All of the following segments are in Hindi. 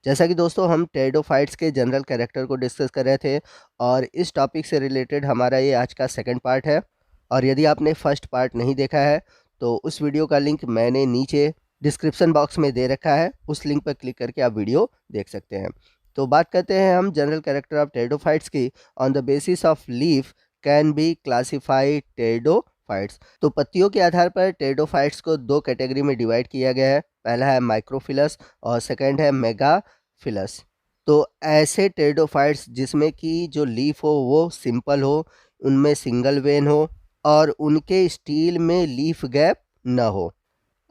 जैसा कि दोस्तों हम टेरिडोफाइट्स के जनरल कैरेक्टर को डिस्कस कर रहे थे और इस टॉपिक से रिलेटेड हमारा ये आज का सेकंड पार्ट है। और यदि आपने फर्स्ट पार्ट नहीं देखा है तो उस वीडियो का लिंक मैंने नीचे डिस्क्रिप्शन बॉक्स में दे रखा है, उस लिंक पर क्लिक करके आप वीडियो देख सकते हैं। तो बात करते हैं हम जनरल कैरेक्टर ऑफ टेरिडोफाइट्स की। On the basis of leaf can be classified pteridophytes. तो पत्तियों के आधार पर टेरिडोफाइट्स को दो कैटेगरी में डिवाइड किया गया है। पहला है माइक्रोफिलस और सेकंड है मेगाफिलस। तो ऐसे टेरिडोफाइट्स जिसमें कि जो लीफ हो वो सिंपल हो, उनमें सिंगल वेन हो और उनके स्टील में लीफ गैप न हो।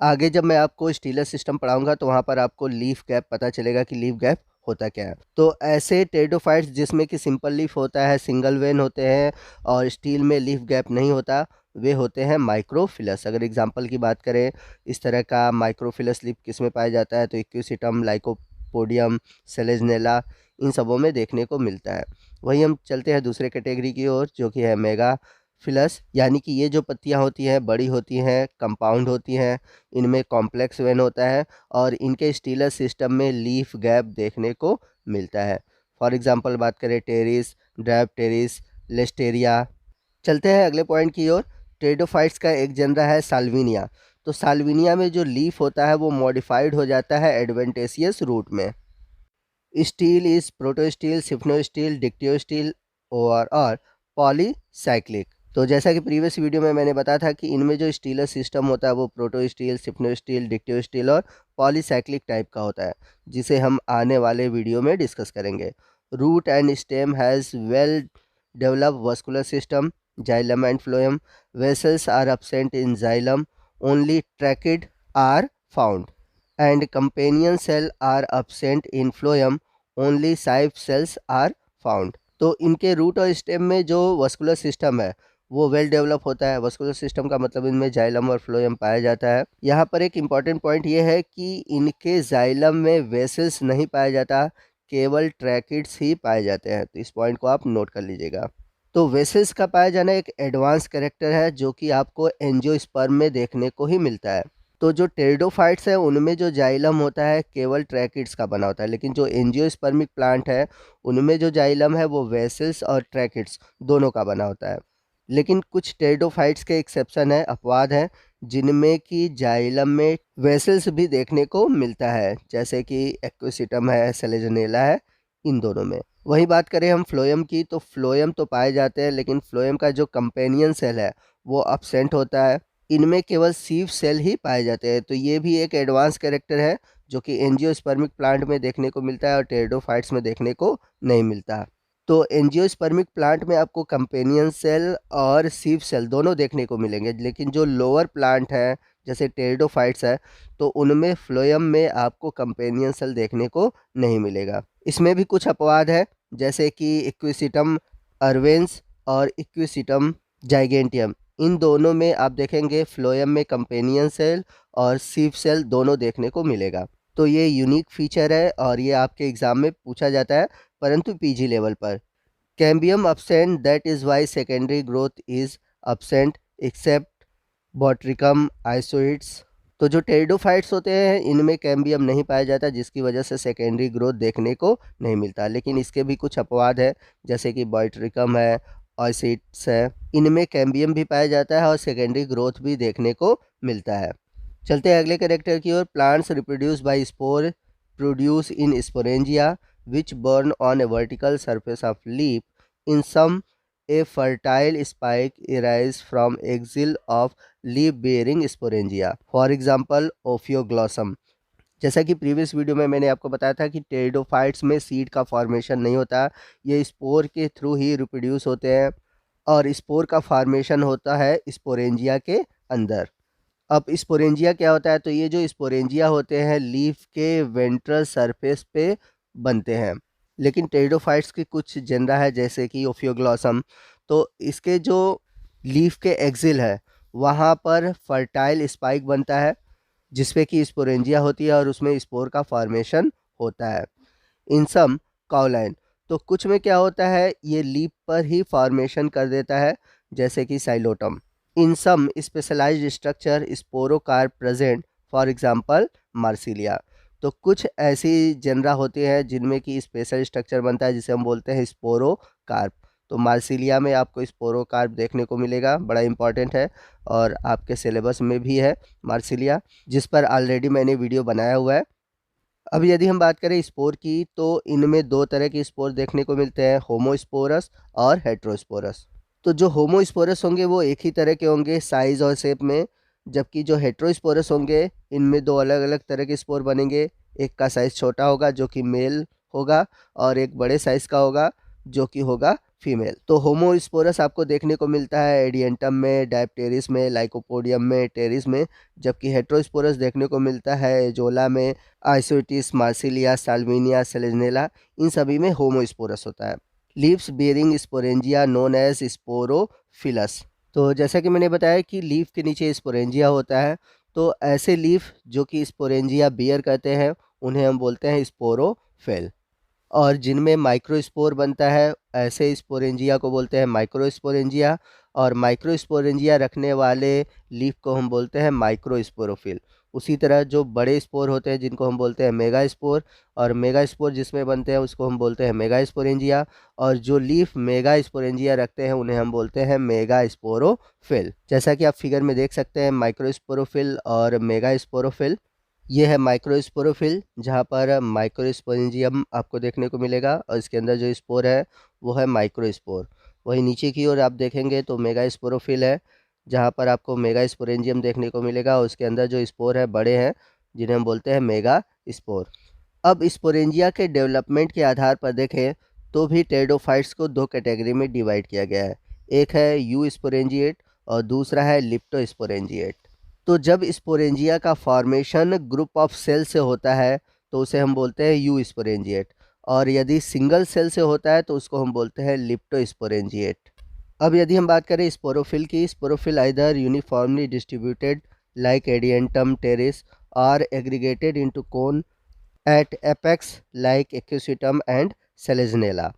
आगे जब मैं आपको स्टीलर सिस्टम पढ़ाऊंगा तो वहाँ पर आपको लीफ गैप पता चलेगा कि लीफ गैप होता क्या है। तो ऐसे टेरिडोफाइट्स जिसमें कि सिंपल लीफ होता है, सिंगल वेन होते हैं और स्टील में लीफ गैप नहीं होता, वे होते हैं माइक्रोफिलस। अगर एग्जांपल की बात करें, इस तरह का माइक्रोफिलस लीफ किस में पाया जाता है तो इक्विसिटम, लाइकोपोडियम, सेलेजनेला, इन सबों में देखने को मिलता है। वहीं हम चलते हैं दूसरे कैटेगरी की ओर जो कि है मेगा फिलस, यानी कि ये जो पत्तियां होती हैं बड़ी होती हैं, कंपाउंड होती हैं, इनमें कॉम्प्लेक्स वेन होता है और इनके स्टीलर सिस्टम में लीफ गैप देखने को मिलता है। फॉर एग्जांपल बात करें टेरिस, ड्रैप टेरिस, लेस्टेरिया। चलते हैं अगले पॉइंट की ओर। टेरिडोफाइट्स का एक जनरा है साल्विनिया। तो साल्विनिया में जो लीफ होता है वो मॉडिफाइड हो जाता है एडवेंटेशियस रूट में। स्टील इज प्रोटोस्टील, सिफ्नोस्टील, डिक्टियोस्टील और पॉलीसाइक्लिक। तो जैसा कि प्रीवियस वीडियो में मैंने बताया था कि इनमें जो स्टीलर सिस्टम होता है वो प्रोटोस्टील, सिफ्नोस्टील, डिक्टियोस्टील और पॉलीसाइक्लिक टाइप का होता है, जिसे हम आने वाले वीडियो में डिस्कस करेंगे। Root and stem has well developed vascular system, xylem and phloem. Vessels are absent in xylem, only tracheids are found, and companion cell are absent in phloem, only side cells are found। तो इनके रूट और स्टेम में जो वस्कुलर सिस्टम है वो वेल डेवलप होता है। वस्कुलर सिस्टम का मतलब इनमें जाइलम और फ्लोएम पाया जाता है। यहाँ पर एक इम्पॉर्टेंट पॉइंट ये है कि इनके जाइलम में वेसल्स नहीं पाया जाता, केवल ट्रैकिड्स ही पाए जाते हैं। तो इस पॉइंट को आप नोट कर लीजिएगा। तो वेसल्स का पाया जाना एक एडवांस कैरेक्टर है जो कि आपको एंजियोस्पर्म में देखने को ही मिलता है। तो जो टेरिडोफाइट्स है उनमें जो जाइलम होता है केवल ट्रैकिड्स का बना होता है, लेकिन जो एंजियोस्पर्मिक प्लांट है उनमें जो जाइलम है वो वेसल्स और ट्रैकिड्स दोनों का बना होता है। लेकिन कुछ टेरिडोफाइट्स के एक्सेप्शन है, अपवाद हैं, जिनमें कि जाइलम में वेसल्स भी देखने को मिलता है, जैसे कि एक्विसिटम है, सेलेजनेला है, इन दोनों में। वही बात करें हम फ्लोएम की, तो फ्लोएम तो पाए जाते हैं लेकिन फ्लोएम का जो कंपेनियन सेल है वो अब्सेंट होता है। इनमें केवल सीव सेल ही पाए जाते हैं। तो ये भी एक एडवांस कैरेक्टर है जो कि एंजियोस्पर्मिक प्लांट में देखने को मिलता है और टेरिडोफाइट्स में देखने को नहीं मिलता। तो एंजियोस्पर्मिक प्लांट में आपको कंपेनियन सेल और सीव सेल दोनों देखने को मिलेंगे, लेकिन जो लोअर प्लांट है जैसे टेरिडोफाइट्स है तो उनमें फ्लोएम में आपको कंपेनियन सेल देखने को नहीं मिलेगा। इसमें भी कुछ अपवाद है, जैसे कि इक्विसिटम अर्वेंस और इक्विसिटम जाइगेंटियम, इन दोनों में आप देखेंगे फ्लोएम में कंपेनियन सेल और सीव सेल दोनों देखने को मिलेगा। तो ये यूनिक फीचर है और ये आपके एग्ज़ाम में पूछा जाता है, परंतु पीजी लेवल पर। Cambium absent, that is why secondary growth is absent except बॉट्रिकम आइसोइड्स। तो जो टेरिडोफाइट्स होते हैं इनमें कैम्बियम नहीं पाया जाता, जिसकी वजह से सेकेंडरी ग्रोथ देखने को नहीं मिलता। लेकिन इसके भी कुछ अपवाद है, जैसे कि बॉट्रिकम है, आइसोइड्स है, इनमें कैम्बियम भी पाया जाता है और सेकेंडरी ग्रोथ भी देखने को मिलता है। चलते हैं अगले कैरेक्टर की ओर। Plants reproduce by spore produce in sporangia which borne on a vertical surface of leaf. In some a fertile spike arise from exile of leaf bearing sporangia, for example ophioglossum. जैसा कि प्रीवियस वीडियो में मैंने आपको बताया था कि टेरिडोफाइट्स में सीड का फॉर्मेशन नहीं होता, ये स्पोर के थ्रू ही रिप्रोड्यूस होते हैं और स्पोर का फॉर्मेशन होता है स्पोरेंजिया के अंदर। अब स्पोरेंजिया क्या होता है, तो ये जो स्पोरेंजिया होते हैं लीफ के वेंट्रल सरफेस पे बनते हैं। लेकिन टेरिडोफाइट्स की कुछ जनरा है जैसे कि ओफियोग्लॉसम, तो इसके जो लीफ के एक्सिल है वहाँ पर फर्टाइल स्पाइक बनता है जिसपे कि स्पोरेंजिया होती है और उसमें स्पोर का फॉर्मेशन होता है। इन सम काउलाइन, तो कुछ में क्या होता है ये लीफ पर ही फॉर्मेशन कर देता है, जैसे कि psilotum. In some specialised structure sporocarp present, for example marsilea. तो कुछ ऐसी जेनरा होती हैं जिनमें कि स्पेशल स्ट्रक्चर बनता है जिसे हम बोलते हैं स्पोरोकार्प। तो मार्सिलिया में आपको स्पोरोकार्प देखने को मिलेगा, बड़ा इंपॉर्टेंट है और आपके सिलेबस में भी है मार्सिलिया, जिस पर ऑलरेडी मैंने वीडियो बनाया हुआ है। अब यदि हम बात करें स्पोर की, तो इनमें दो तरह के स्पोर देखने को मिलते हैं, होमोस्पोरस और हेट्रोस्पोरस। तो जो होमोस्पोरस होंगे वो एक ही तरह के होंगे साइज और शेप में, जबकि जो हेट्रोस्पोरस होंगे इनमें दो अलग अलग तरह के स्पोर बनेंगे। एक का साइज छोटा होगा जो कि मेल होगा, और एक बड़े साइज का होगा जो कि होगा फीमेल। तो होमोस्पोरस आपको देखने को मिलता है एडियंटम में, डायप्टेरिस में, लाइकोपोडियम में, टेरिस में, जबकि हेट्रोस्पोरस देखने को मिलता है एजोला में, आइसोटिस, मार्सिलिया, साल्विनिया, सेलेजनेला, इन सभी में होमोस्पोरस होता है। Leaves bearing sporangia known as sporophylls. तो जैसा कि मैंने बताया कि लीफ के नीचे स्पोरेंजिया होता है, तो ऐसे लीफ जो कि स्पोरेंजिया बियर करते हैं उन्हें हम बोलते हैं स्पोरोफिल। और जिनमें माइक्रोस्पोर बनता है ऐसे स्पोरेंजिया को बोलते हैं माइक्रोस्पोरेंजिया, और माइक्रोस्पोरेंजिया रखने वाले लीफ को हम बोलते हैं माइक्रोस्पोरोफिल। उसी तरह जो बड़े स्पोर होते हैं जिनको हम बोलते हैं मेगास्पोर, और मेगास्पोर जिसमें बनते हैं उसको हम बोलते हैं मेगास्पोरेंजिया, और जो लीफ मेगास्पोरेंजिया रखते हैं उन्हें हम बोलते हैं मेगास्पोरोफिल। जैसा कि आप फिगर में देख सकते हैं माइक्रोस्पोरोफिल और मेगास्पोरोफिल। ये है माइक्रोस्पोरोफिल, जहाँ पर माइक्रोस्पोरेंजियम आपको देखने को मिलेगा और इसके अंदर जो स्पोर है वो है माइक्रोस्पोर। वहीं नीचे की ओर आप देखेंगे तो मेगास्पोरोफिल है, जहाँ पर आपको मेगास्पोरेंजियम देखने को मिलेगा और उसके अंदर जो स्पोर है बड़े हैं जिन्हें हम बोलते हैं मेगा स्पोर। अब स्पोरेंजिया के डेवलपमेंट के आधार पर देखें तो भी टेरिडोफाइट्स को दो कैटेगरी में डिवाइड किया गया है। एक है यू स्पोरेंजिएट और दूसरा है लिप्टोस्पोरेंजिएट। तो जब स्पोरेंजिया का फॉर्मेशन ग्रुप ऑफ सेल से होता है तो उसे हम बोलते हैं यू स्पोरेंजिएट, और यदि सिंगल सेल से होता है तो उसको हम बोलते हैं लिप्टोस्पोरेंजिएट। अब यदि हम बात करें स्पोरोफिल की, sporophyll either uniformly distributed like adiantum pteris और aggregated into cone at apex like equisetum and selaginella.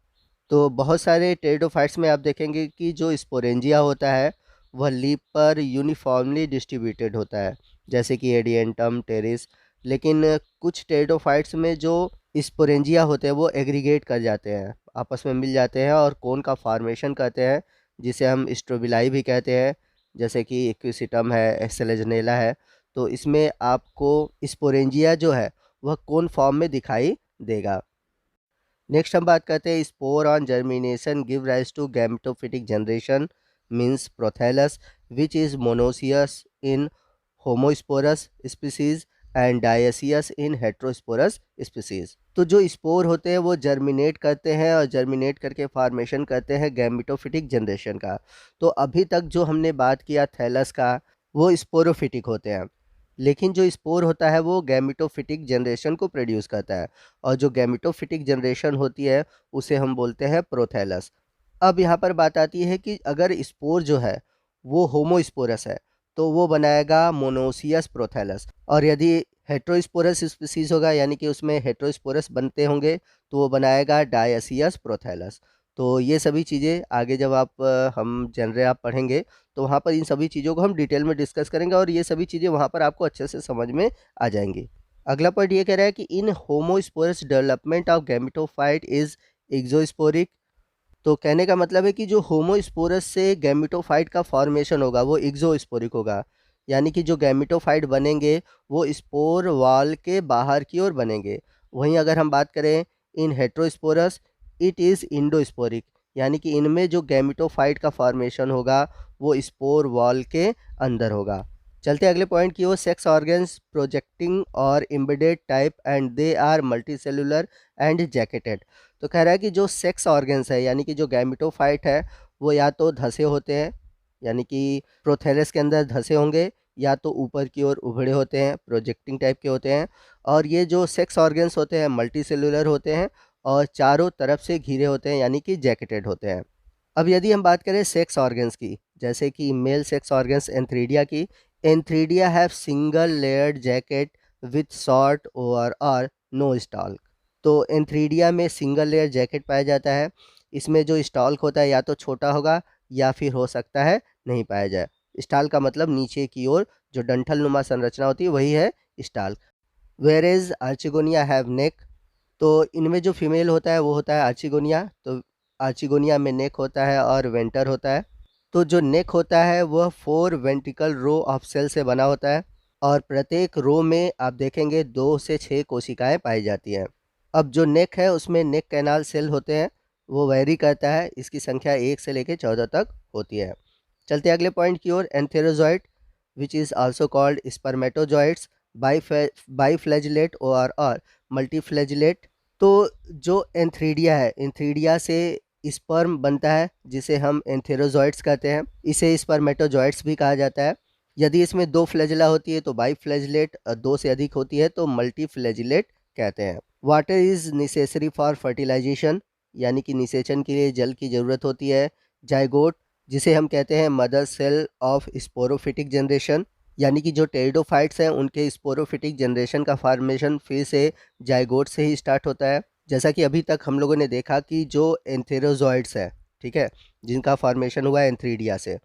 तो बहुत सारे टेरिडोफाइट्स में आप देखेंगे कि जो स्पोरेंजिया होता है वह लीफ पर यूनिफॉर्मली डिस्ट्रीब्यूटेड होता है, जैसे कि एडियंटम टेरिस। लेकिन कुछ टेरिडोफाइट्स में जो स्पोरेंजिया होते हैं वो एग्रीगेट कर जाते हैं, आपस में मिल जाते हैं और कोन का फॉर्मेशन करते हैं, जिसे हम स्ट्रोबिलाई भी कहते हैं, जैसे कि एक्विसिटम है, सेलेजनेला है। तो इसमें आपको स्पोरेंजिया जो है वह कोन फॉर्म में दिखाई देगा। नेक्स्ट हम बात करते हैं spore on germination give rise to gametophytic generation means prothallus which is monoecious in homosporous species and dioecious in heterosporous species. तो जो स्पोर होते हैं वो जर्मिनेट करते हैं और जर्मिनेट करके फॉर्मेशन करते हैं गैमेटोफिटिक जनरेशन का। तो अभी तक जो हमने बात किया थैलस का वो स्पोरोफिटिक होते हैं, लेकिन जो स्पोर होता है वो गैमेटोफिटिक जनरेशन को प्रोड्यूस करता है, और जो गैमेटोफिटिक जनरेशन होती है उसे हम बोलते हैं प्रोथैलस। अब यहाँ पर बात आती है कि अगर स्पोर जो है वो होमोस्पोरस है तो वो बनाएगा मोनोसियस प्रोथैलस, और यदि हेट्रोस्पोरस स्पीसीज होगा यानी कि उसमें हेट्रोस्पोरस बनते होंगे तो वो बनाएगा डायसियस प्रोथैलस। तो ये सभी चीज़ें आगे जब आप हम जनरे आप पढ़ेंगे तो वहाँ पर इन सभी चीज़ों को हम डिटेल में डिस्कस करेंगे और ये सभी चीज़ें वहाँ पर आपको अच्छे से समझ में आ जाएंगी। अगला पॉइंट ये कह रहा है कि in homosporous development of gametophyte is exosporic. तो कहने का मतलब है कि जो होमोस्पोरस से गैमेटोफाइट का फॉर्मेशन होगा वो एक्सोस्पोरिक होगा, यानी कि जो गैमेटोफाइट बनेंगे वो स्पोर वॉल के बाहर की ओर बनेंगे। वहीं अगर हम बात करें इन हेट्रोस्पोरस इट इज़ इंडोस्पोरिक, यानी कि इनमें जो गैमेटोफाइट का फॉर्मेशन होगा वो स्पोर वॉल के अंदर होगा। चलते अगले पॉइंट की ओर, सेक्स ऑर्गन्स प्रोजेक्टिंग और embedded type and they are multicellular and jacketed. तो कह रहा है कि जो सेक्स ऑर्गन्स है यानी कि जो गैमेटोफाइट है वो या तो धसे होते हैं, यानी कि प्रोथैलस के अंदर धसे होंगे, या तो ऊपर की ओर उभड़े होते हैं, प्रोजेक्टिंग टाइप के होते हैं। और ये जो सेक्स ऑर्गन्स होते हैं मल्टी सेलुलर होते हैं और चारों तरफ से घिरे होते हैं, यानी कि जैकेटेड होते हैं। अब यदि हम बात करें सेक्स ऑर्गन्स की, जैसे कि मेल सेक्स ऑर्गन्स एंथ्रीडिया की, antheridia have single layered jacket with short over और नो स्टॉल। तो एंथ्रीडिया में सिंगल लेयर जैकेट पाया जाता है। इसमें जो स्टॉल्क होता है या तो छोटा होगा या फिर हो सकता है नहीं पाया जाए। स्टॉल का मतलब नीचे की ओर जो डंठल नुमा संरचना होती है वही है स्टॉल्क। वेयर इज़ आर्चिगोनिया हैव नेक। तो इनमें जो फीमेल होता है वो होता है आर्चिगोनिया। तो आर्चिगोनिया में नेक होता है और वेंटर होता है। तो जो नेक होता है वह 4 वेंट्रिकल रो ऑफ सेल से बना होता है और प्रत्येक रो में आप देखेंगे 2 से 6 कोशिकाएं पाई जाती हैं। अब जो नेक है उसमें नेक कैनाल सेल होते हैं, वो वेरी करता है, इसकी संख्या 1 से लेकर 14 तक होती है। चलते हैं अगले पॉइंट की ओर। एंथेरोजॉइट विच इज़ आल्सो कॉल्ड स्पर्मेटोजॉइट्स, बाईफ्लैजिलेट और मल्टीफ्लैजिलेट। तो जो एंथ्रीडिया है, एंथ्रीडिया से स्पर्म बनता है जिसे हम एंथेरोजॉइट्स कहते हैं। इसे स्पर्मेटोजॉइट्स भी कहा जाता है। यदि इसमें 2 फ्लैजिला होती है तो बाईफ्लैजिलेट, 2 से अधिक होती है तो मल्टीफ्लैजिलेट कहते हैं। Water is necessary for fertilisation, यानी कि निषेचन के लिए जल की ज़रूरत होती है। जाइगोट जिसे हम कहते हैं mother cell of sporophytic generation, यानी कि जो टेरिडोफाइट्स हैं उनके स्पोरोफिटिक जनरेशन का फॉर्मेशन फिर से जाइगोट से ही स्टार्ट होता है। जैसा कि अभी तक हम लोगों ने देखा कि जो एंथेरोजॉइड्स है, ठीक है, जिनका फॉर्मेशन हुआ है एंथ्रीडिया से,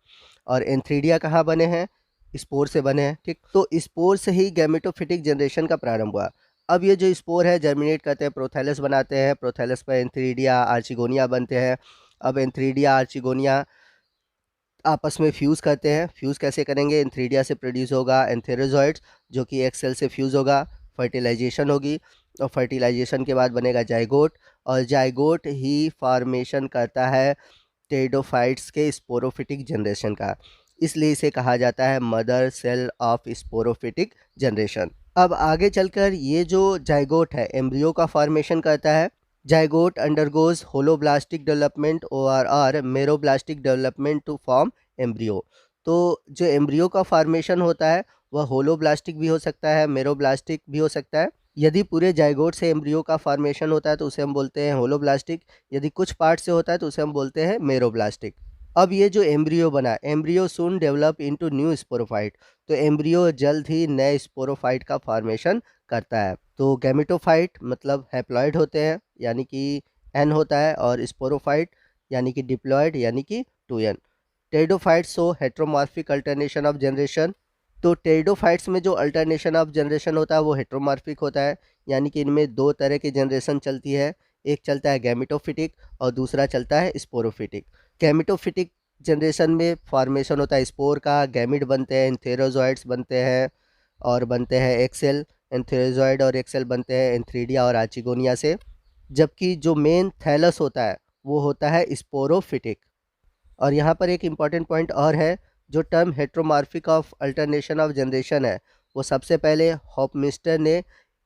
और एंथ्रीडिया कहाँ बने हैं? स्पोर से बने हैं, ठीक। तो स्पोर से ही गैमेटोफिटिक जनरेशन का प्रारंभ हुआ। अब ये जो स्पोर है जर्मिनेट करते हैं, प्रोथैलस बनाते हैं, प्रोथैलस पर एंथ्रीडिया आर्चिगोनिया बनते हैं। अब एंथ्रीडिया आर्चिगोनिया आपस में फ्यूज़ करते हैं। फ्यूज़ कैसे करेंगे? एंथ्रीडिया से प्रोड्यूस होगा एंथेरोजॉइड्स, जो कि एक सेल से फ्यूज़ होगा, फर्टिलाइजेशन होगी और फर्टिलाइजेशन के बाद बनेगा जाइगोट, और जाइगोट ही फॉर्मेशन करता है टेरिडोफाइट्स के स्पोरोफिटिक जनरेशन का। इसलिए इसे कहा जाता है mother cell of sporophytic generation. अब आगे चलकर ये जो जाइगोट है एम्ब्रियो का फॉर्मेशन करता है। जाइगोट अंडरगोज होलोब्लास्टिक डेवलपमेंट और मेरोब्लास्टिक डेवलपमेंट टू फॉर्म एम्ब्रियो। तो जो एम्ब्रियो का फॉर्मेशन होता है वह होलोब्लास्टिक भी हो सकता है, मेरोब्लास्टिक भी हो सकता है। यदि पूरे जाइगोट से एम्ब्रियो का फॉर्मेशन होता है तो उसे हम बोलते हैं होलोब्लास्टिक। यदि कुछ पार्ट से होता है तो उसे हम बोलते हैं मेरोब्लास्टिक। अब ये जो एम्ब्रियो बना, एम्ब्रियो सून डेवलप इनटू न्यू स्पोरोफाइट। तो एम्ब्रियो जल्द ही नए स्पोरोफाइट का फॉर्मेशन करता है। तो गैमेटोफाइट मतलब हैप्लॉइड होते हैं, यानी कि एन होता है, और स्पोरोफाइट यानी कि डिप्लॉयड यानी कि 2n। Pteridophytes show heteromorphic alternation of generation. तो टेरिडोफाइट्स में जो अल्टरनेशन ऑफ जनरेशन होता है वो हेट्रोमॉर्फिक होता है, यानी कि इनमें 2 तरह की जनरेशन चलती है। एक चलता है गैमेटोफिटिक और दूसरा चलता है स्पोरोफिटिक। गैमेटोफिटिक जनरेशन में फॉर्मेशन होता है स्पोर का, गैमिड बनते हैं, एंथेरोजॉइड्स बनते हैं और बनते हैं एक्सेल। एंथेरोजॉइड और एक्सेल बनते हैं एंथ्रीडिया और आर्चिगोनिया से। जबकि जो मेन थैलस होता है वो होता है स्पोरोफिटिक। और यहाँ पर एक इम्पॉर्टेंट पॉइंट और है, जो term heteromorphic of alternation of generation है वो सबसे पहले हॉपमिस्टर ने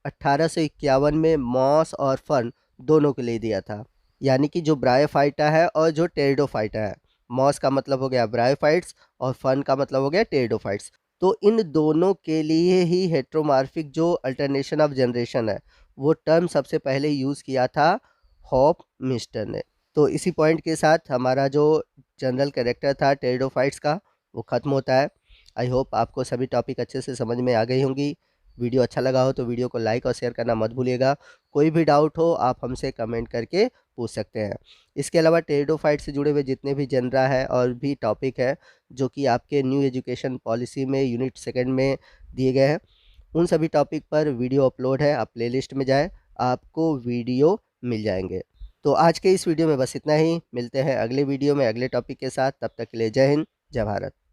1851 में मॉस और फर्न दोनों के लिए दिया था। यानी कि जो ब्रायोफाइटा है और जो टेरिडोफाइटा है। मॉस का मतलब हो गया ब्रायोफाइट्स और फर्न का मतलब हो गया टेरिडोफाइट्स। तो इन दोनों के लिए ही हेट्रोमॉर्फिक जो अल्टरनेशन ऑफ जनरेशन है वो टर्म सबसे पहले यूज़ किया था हॉप मिस्टर ने। तो इसी पॉइंट के साथ हमारा जो जनरल कैरेक्टर था टेरिडोफाइट्स का वो ख़त्म होता है। आई होप आपको सभी टॉपिक अच्छे से समझ में आ गई होंगी। वीडियो अच्छा लगा हो तो वीडियो को लाइक और शेयर करना मत भूलिएगा। कोई भी डाउट हो आप हमसे कमेंट करके पूछ सकते हैं। इसके अलावा टेरिडोफाइट से जुड़े हुए जितने भी जनरा है और भी टॉपिक है जो कि आपके न्यू एजुकेशन पॉलिसी में यूनिट सेकंड में दिए गए हैं, उन सभी टॉपिक पर वीडियो अपलोड है। आप प्लेलिस्ट में जाएँ, आपको वीडियो मिल जाएंगे। तो आज के इस वीडियो में बस इतना ही। मिलते हैं अगले वीडियो में अगले टॉपिक के साथ। तब तक के लिए जय हिंद, जय भारत।